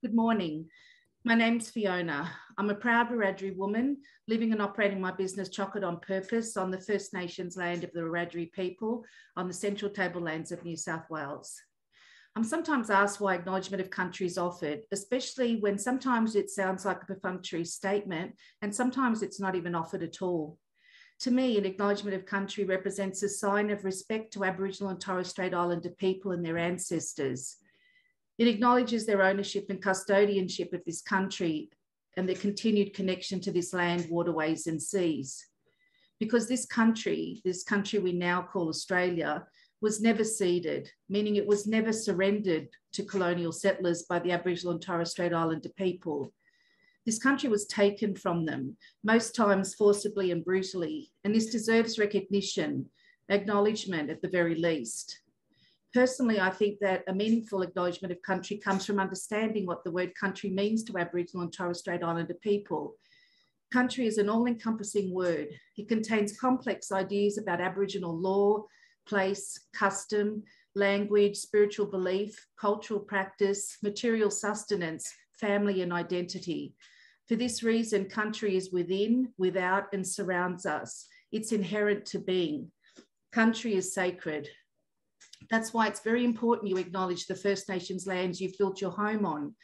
Good morning. My name's Fiona. I'm a proud Wiradjuri woman living and operating my business Chocolate on Purpose on the First Nations land of the Wiradjuri people on the Central Tablelands of New South Wales. I'm sometimes asked why acknowledgement of country is offered, especially when sometimes it sounds like a perfunctory statement and sometimes it's not even offered at all. To me, an acknowledgement of country represents a sign of respect to Aboriginal and Torres Strait Islander people and their ancestors. It acknowledges their ownership and custodianship of this country and their continued connection to this land, waterways and seas. Because this country we now call Australia, was never ceded, meaning it was never surrendered to colonial settlers by the Aboriginal and Torres Strait Islander people. This country was taken from them, most times forcibly and brutally, and this deserves recognition, acknowledgement at the very least. Personally, I think that a meaningful acknowledgement of country comes from understanding what the word country means to Aboriginal and Torres Strait Islander people. Country is an all-encompassing word. It contains complex ideas about Aboriginal law, place, custom, language, spiritual belief, cultural practice, material sustenance, family and identity. For this reason, country is within, without, and surrounds us. It's inherent to being. Country is sacred. That's why it's very important you acknowledge the First Nations lands you've built your home on,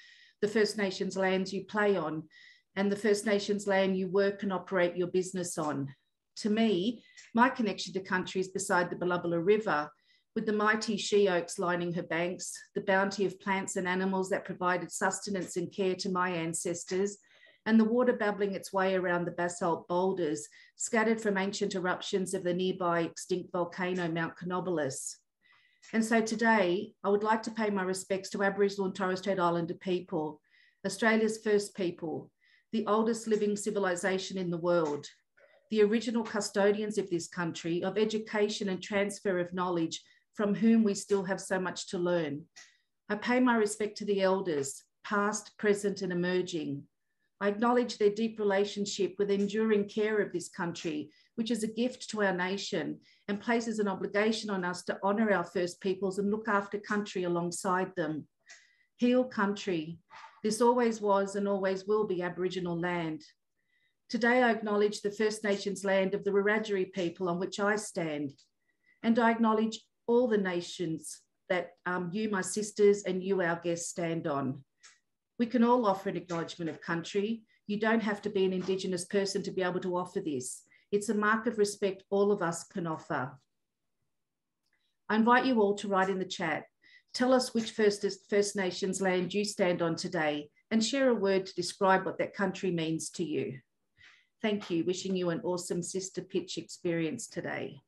the First Nations lands you play on, and the First Nations land you work and operate your business on. To me, my connection to country is beside the Bulubbula River, with the mighty she-oaks lining her banks, the bounty of plants and animals that provided sustenance and care to my ancestors, and the water babbling its way around the basalt boulders scattered from ancient eruptions of the nearby extinct volcano Mount Canobolas. And so today, I would like to pay my respects to Aboriginal and Torres Strait Islander people, Australia's first people, the oldest living civilization in the world, the original custodians of this country, of education and transfer of knowledge, from whom we still have so much to learn. I pay my respect to the elders, past, present, and emerging. I acknowledge their deep relationship with enduring care of this country, which is a gift to our nation and places an obligation on us to honour our First Peoples and look after country alongside them. Heal country. This always was and always will be Aboriginal land. Today, I acknowledge the First Nations land of the Wiradjuri people on which I stand. And I acknowledge all the nations that you, my sisters, and you, our guests, stand on. We can all offer an acknowledgement of country. You don't have to be an Indigenous person to be able to offer this. It's a mark of respect all of us can offer. I invite you all to write in the chat. Tell us which First Nations land you stand on today and share a word to describe what that country means to you. Thank you. Wishing you an awesome Sister Pitch experience today.